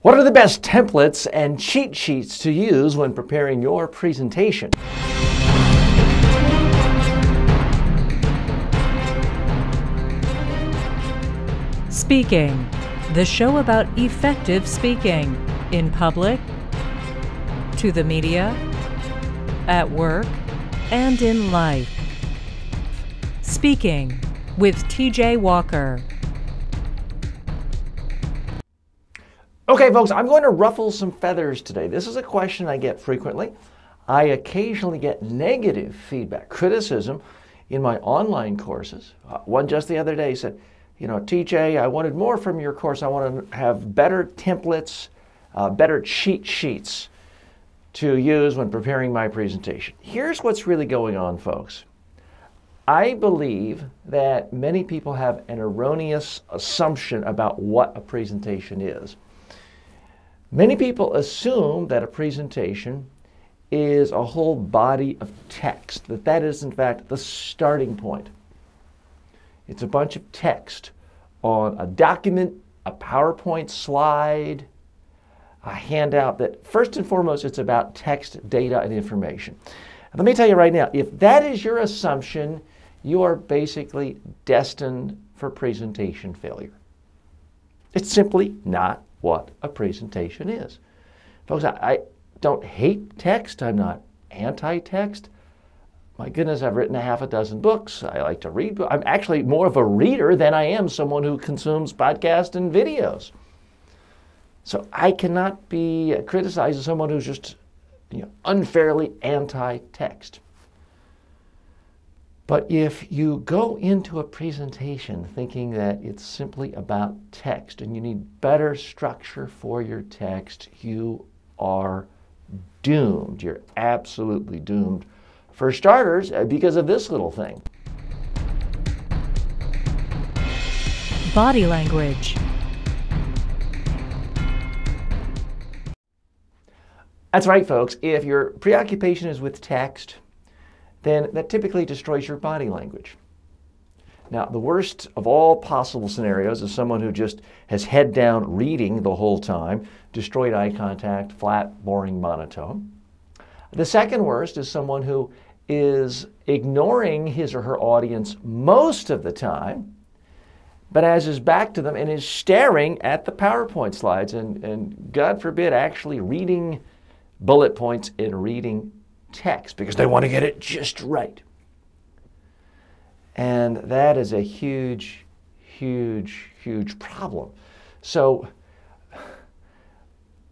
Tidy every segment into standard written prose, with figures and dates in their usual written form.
What are the best templates and cheat sheets to use when preparing your presentation? Speaking, the show about effective speaking in public, to the media, at work, and in life. Speaking with TJ Walker. Okay, folks, I'm going to ruffle some feathers today. This is a question I get frequently. I occasionally get negative feedback, criticism in my online courses. One just the other day said, you know, TJ, I wanted more from your course. I want to have better templates, better cheat sheets to use when preparing my presentation. Here's what's really going on, folks. I believe that many people have an erroneous assumption about what a presentation is. Many people assume that a presentation is a whole body of text, that is in fact the starting point. It's a bunch of text on a document, a PowerPoint slide, a handout that first and foremost it's about text, data, and information. And let me tell you right now, if that is your assumption, you are basically destined for presentation failure. It's simply not what a presentation is. Folks, I don't hate text. I'm not anti-text. My goodness, I've written a half a dozen books. I like to read. I'm actually more of a reader than I am someone who consumes podcasts and videos. So I cannot be criticized as someone who's just unfairly anti-text. But if you go into a presentation thinking that it's simply about text and you need better structure for your text, you are doomed. You're absolutely doomed. For starters, because of this little thing. Body language. That's right, folks. If your preoccupation is with text, then that typically destroys your body language. Now, the worst of all possible scenarios is someone who just has head down reading the whole time, destroyed eye contact, flat, boring monotone. The second worst is someone who is ignoring his or her audience most of the time, but has his back to them and is staring at the PowerPoint slides and God forbid, actually reading bullet points and reading text because they want to get it just right. And that is a huge, huge, huge problem. So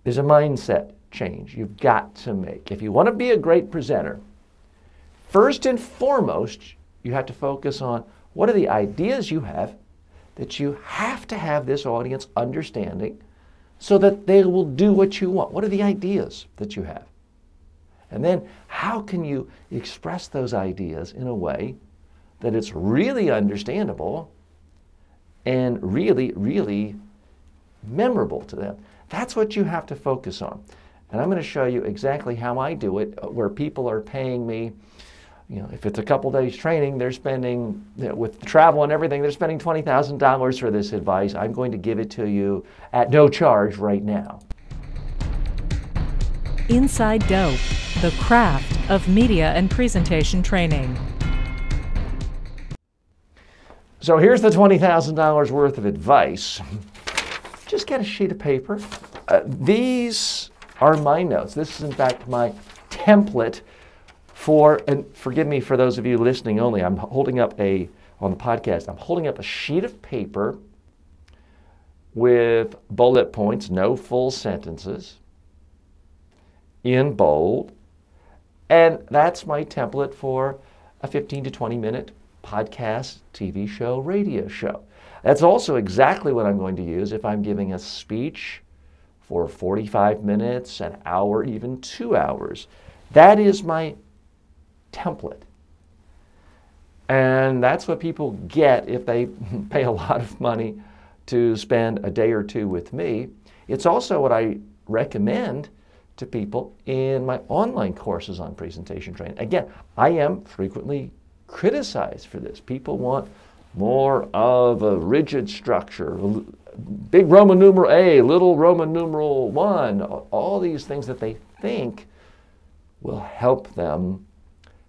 there's a mindset change you've got to make. If you want to be a great presenter, first and foremost, you have to focus on what are the ideas you have that you have to have this audience understanding so that they will do what you want. What are the ideas that you have? And then how can you express those ideas in a way that it's really understandable and really, really memorable to them? That's what you have to focus on. And I'm going to show you exactly how I do it, where people are paying me, if it's a couple days training, they're spending, with travel and everything, they're spending $20,000 for this advice. I'm going to give it to you at no charge right now. Inside Dope, the craft of media and presentation training. So here's the $20,000 worth of advice. Just get a sheet of paper. These are my notes. This is in fact my template for, and forgive me for those of you listening only, I'm holding up on the podcast, I'm holding up a sheet of paper with bullet points, no full sentences, in bold, and that's my template for a 15 to 20 minute podcast, TV show, radio show. That's also exactly what I'm going to use if I'm giving a speech for 45 minutes, an hour, even 2 hours. That is my template. And that's what people get if they pay a lot of money to spend a day or two with me. It's also what I recommend to people in my online courses on presentation training. Again, I am frequently criticized for this. People want more of a rigid structure, big Roman numeral A, little Roman numeral 1, all these things that they think will help them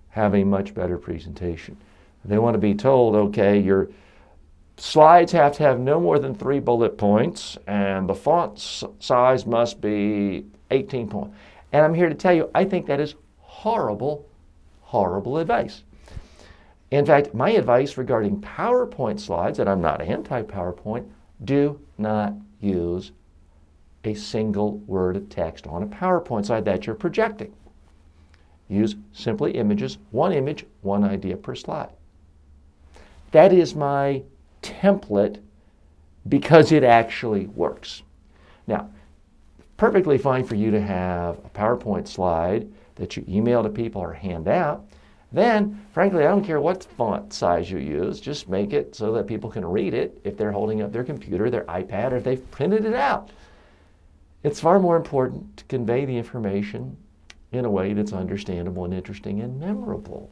have a much better presentation. They want to be told, okay, your slides have to have no more than 3 bullet points, and the font size must be 18 points. And I'm here to tell you, I think that is horrible, horrible advice. In fact, my advice regarding PowerPoint slides, and I'm not anti-PowerPoint, do not use a single word of text on a PowerPoint slide that you're projecting. Use simply images, one image, one idea per slide. That is my template because it actually works. Now, perfectly fine for you to have a PowerPoint slide that you email to people or hand out. Then, frankly, I don't care what font size you use, just make it so that people can read it if they're holding up their computer, their iPad, or if they've printed it out. It's far more important to convey the information in a way that's understandable and interesting and memorable.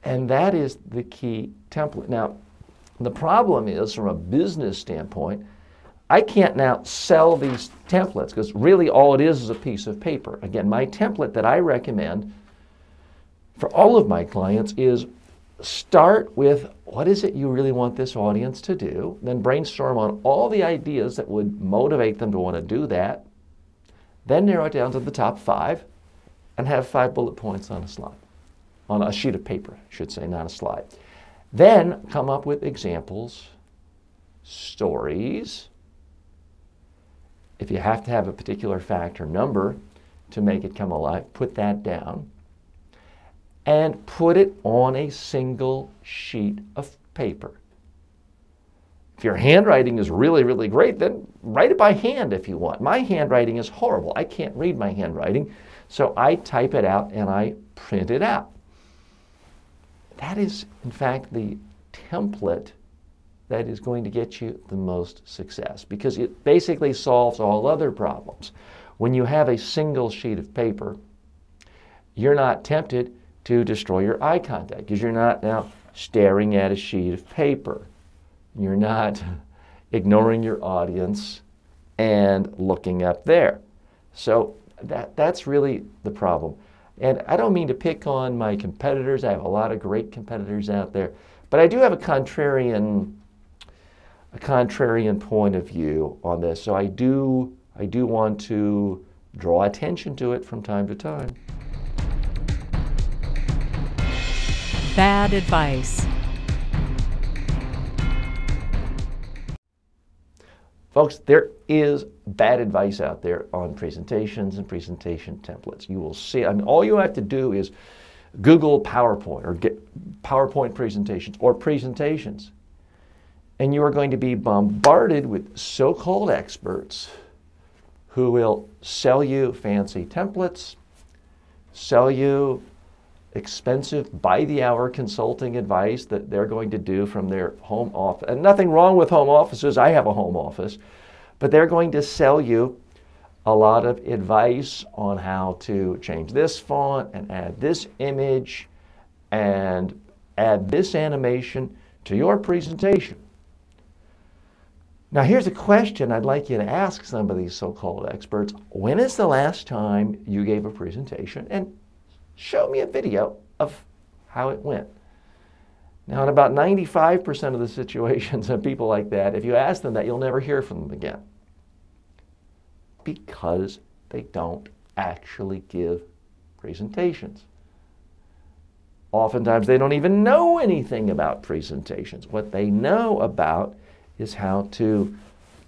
And that is the key template. Now, the problem is, from a business standpoint, I can't now sell these templates because really all it is a piece of paper. Again, my template that I recommend for all of my clients is start with what is it you really want this audience to do, then brainstorm on all the ideas that would motivate them to want to do that, then narrow it down to the top 5 and have 5 bullet points on a slide, on a sheet of paper, I should say, not a slide. Then come up with examples, stories. If you have to have a particular fact or number to make it come alive, put that down and put it on a single sheet of paper. If your handwriting is really, really great, then write it by hand if you want. My handwriting is horrible. I can't read my handwriting, so I type it out and I print it out. That is, in fact, the template that is going to get you the most success because it basically solves all other problems. When you have a single sheet of paper, you're not tempted to destroy your eye contact because you're not now staring at a sheet of paper. You're not ignoring your audience and looking up there. So that's really the problem. And I don't mean to pick on my competitors. I have a lot of great competitors out there. But I do have a contrarian point of view on this. So I do want to draw attention to it from time to time. Bad advice. Folks, there is bad advice out there on presentations and presentation templates. You will see, I mean, all you have to do is Google PowerPoint or get PowerPoint presentations or presentations, and you are going to be bombarded with so-called experts who will sell you fancy templates, sell you expensive by-the-hour consulting advice that they're going to do from their home office. And nothing wrong with home offices. I have a home office. But they're going to sell you a lot of advice on how to change this font and add this image and add this animation to your presentation. Now here's a question I'd like you to ask some of these so-called experts. When is the last time you gave a presentation? And show me a video of how it went. Now, in about 95% of the situations of people like that, if you ask them that, you'll never hear from them again because they don't actually give presentations. Oftentimes, they don't even know anything about presentations. What they know about is how to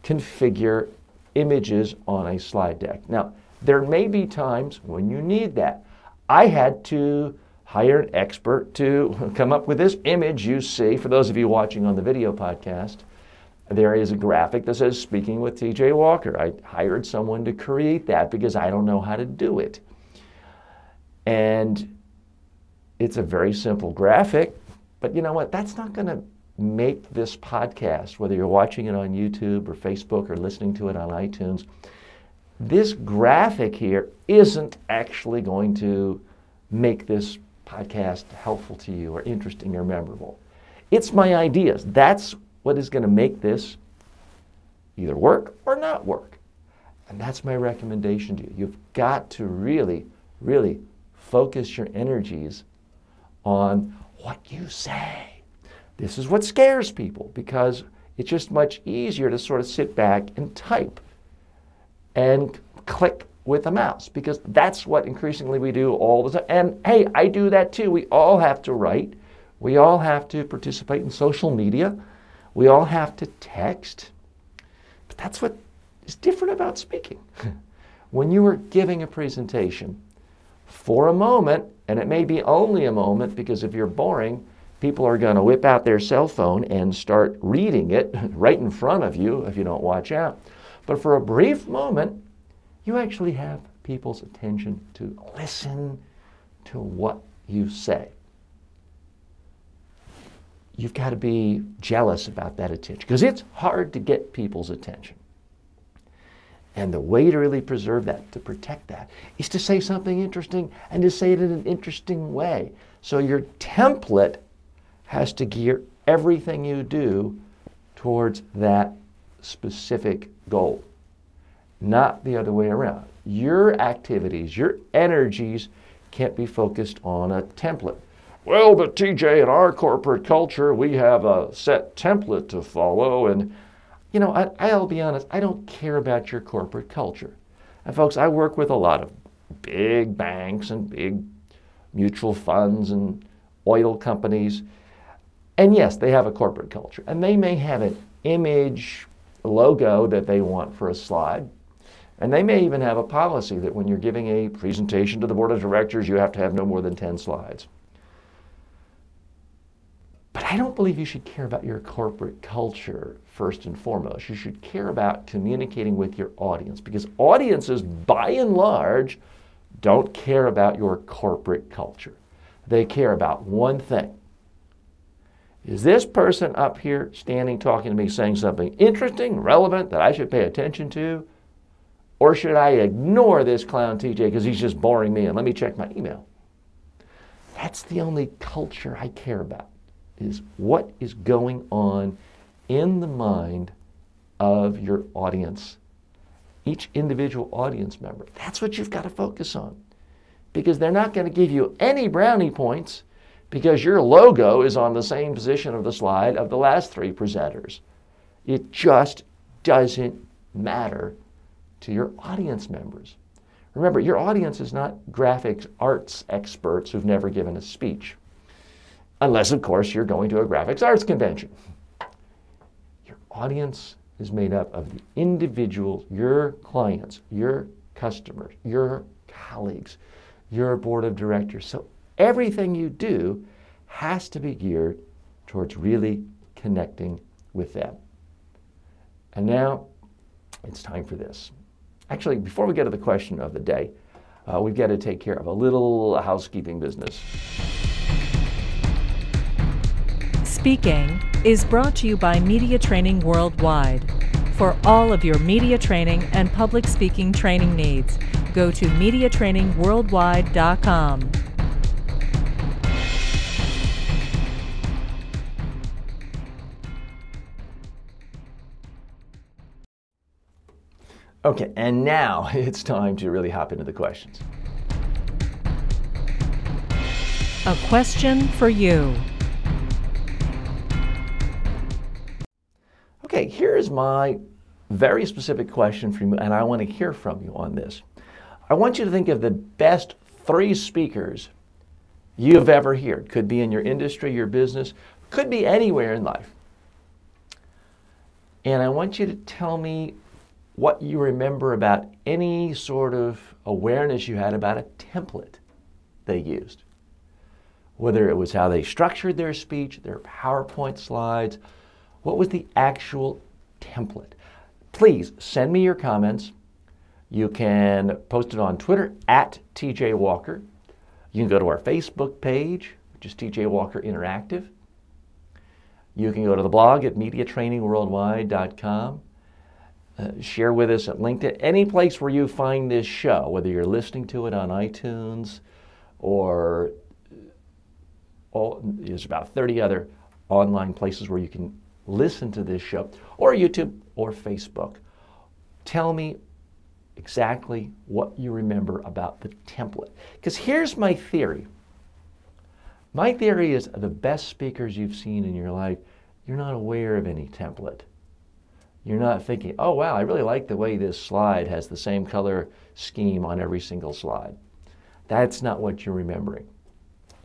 configure images on a slide deck. Now, there may be times when you need that. I had to hire an expert to come up with this image you see. For those of you watching on the video podcast, there is a graphic that says Speaking with TJ Walker. I hired someone to create that because I don't know how to do it. And it's a very simple graphic, but you know what? That's not going to make this podcast, whether you're watching it on YouTube or Facebook or listening to it on iTunes. This graphic here isn't actually going to make this podcast helpful to you or interesting or memorable. It's my ideas. That's what is going to make this either work or not work. And that's my recommendation to you. You've got to really, really focus your energies on what you say. This is what scares people because it's just much easier to sort of sit back and type and click with a mouse because that's what increasingly we do all the time. And hey, I do that too. We all have to write. We all have to participate in social media. We all have to text. But that's what is different about speaking. When you are giving a presentation, for a moment, and it may be only a moment because if you're boring, people are going to whip out their cell phone and start reading it right in front of you if you don't watch out. But for a brief moment, you actually have people's attention to listen to what you say. You've got to be jealous about that attention because it's hard to get people's attention. And the way to really preserve that, to protect that, is to say something interesting and to say it in an interesting way. So your template has to gear everything you do towards that specific goal, not the other way around. Your activities, your energies can't be focused on a template. Well, but TJ, in our corporate culture, we have a set template to follow. And, you know, I'll be honest, I don't care about your corporate culture. And folks, I work with a lot of big banks and big mutual funds and oil companies. And yes, they have a corporate culture. And they may have an image logo that they want for a slide. And they may even have a policy that when you're giving a presentation to the board of directors, you have to have no more than 10 slides. But I don't believe you should care about your corporate culture first and foremost. You should care about communicating with your audience because audiences, by and large, don't care about your corporate culture. They care about one thing. Is this person up here standing, talking to me, saying something interesting, relevant, that I should pay attention to? Or should I ignore this clown TJ because he's just boring me and let me check my email? That's the only culture I care about, is what is going on in the mind of your audience, each individual audience member. That's what you've got to focus on because they're not going to give you any brownie points because your logo is on the same position of the slide of the last three presenters. It just doesn't matter to your audience members. Remember, your audience is not graphics arts experts who've never given a speech. Unless, of course, you're going to a graphics arts convention. Your audience is made up of the individuals, your clients, your customers, your colleagues, your board of directors. So everything you do has to be geared towards really connecting with them. And now it's time for this. Actually, before we get to the question of the day, we've got to take care of a little housekeeping business. Speaking is brought to you by Media Training Worldwide. For all of your media training and public speaking training needs, go to MediaTrainingWorldwide.com. Okay, and now it's time to really hop into the questions. A question for you. Okay, here's my very specific question for you, and I want to hear from you on this. I want you to think of the best 3 speakers you've ever heard. Could be in your industry, your business, could be anywhere in life. And I want you to tell me what you remember about any sort of awareness you had about a template they used. Whether it was how they structured their speech, their PowerPoint slides, what was the actual template? Please send me your comments. You can post it on Twitter at TJ Walker. You can go to our Facebook page, which is TJ Walker Interactive. You can go to the blog at MediaTrainingWorldwide.com. Share with us at LinkedIn, any place where you find this show, whether you're listening to it on iTunes or there's about 30 other online places where you can listen to this show, or YouTube or Facebook, tell me exactly what you remember about the template. Because here's my theory. My theory is the best speakers you've seen in your life, you're not aware of any template. You're not thinking, oh wow, I really like the way this slide has the same color scheme on every single slide. That's not what you're remembering.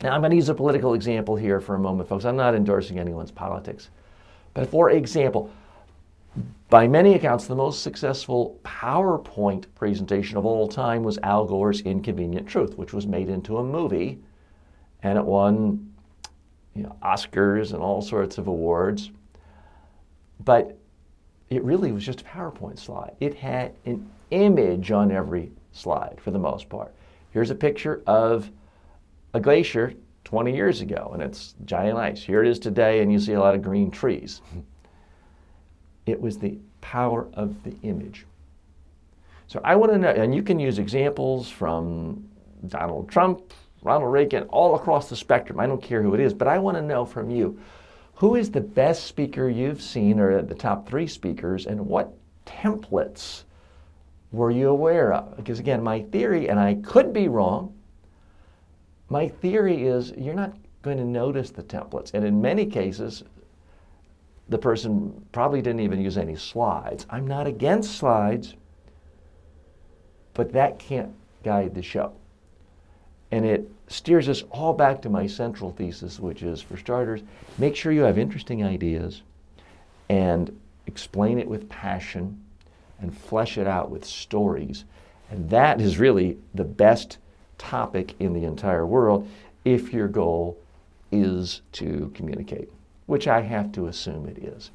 Now I'm going to use a political example here for a moment, folks. I'm not endorsing anyone's politics. But for example, by many accounts, the most successful PowerPoint presentation of all time was Al Gore's Inconvenient Truth, which was made into a movie, and it won Oscars and all sorts of awards. But it really was just a PowerPoint slide. It had an image on every slide for the most part. Here's a picture of a glacier 20 years ago, and it's giant ice. Here it is today, and you see a lot of green trees. It was the power of the image. So I want to know, and you can use examples from Donald Trump, Ronald Reagan, all across the spectrum. I don't care who it is, but I want to know from you, who is the best speaker you've seen, or the top 3 speakers, and what templates were you aware of? Because again, my theory, and I could be wrong, my theory is you're not going to notice the templates. And in many cases, the person probably didn't even use any slides. I'm not against slides, but that can't guide the show. And it steers us all back to my central thesis, which is, for starters, make sure you have interesting ideas and explain it with passion and flesh it out with stories. And that is really the best topic in the entire world if your goal is to communicate, which I have to assume it is.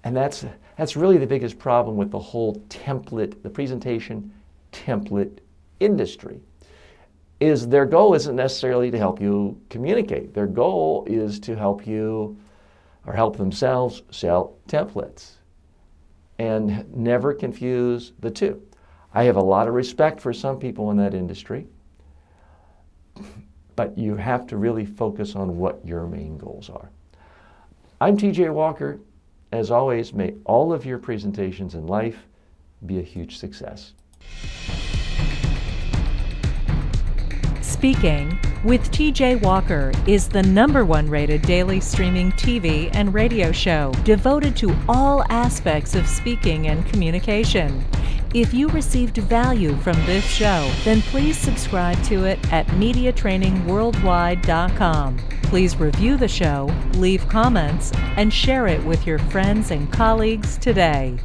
And that's really the biggest problem with the whole template, the presentation template industry, is their goal isn't necessarily to help you communicate. Their goal is to help you, or help themselves, sell templates. And never confuse the two. I have a lot of respect for some people in that industry, but you have to really focus on what your main goals are. I'm TJ Walker. As always, may all of your presentations in life be a huge success. Speaking with TJ Walker is the #1 rated daily streaming TV and radio show devoted to all aspects of speaking and communication. If you received value from this show, then please subscribe to it at MediaTrainingWorldwide.com. Please review the show, leave comments, and share it with your friends and colleagues today.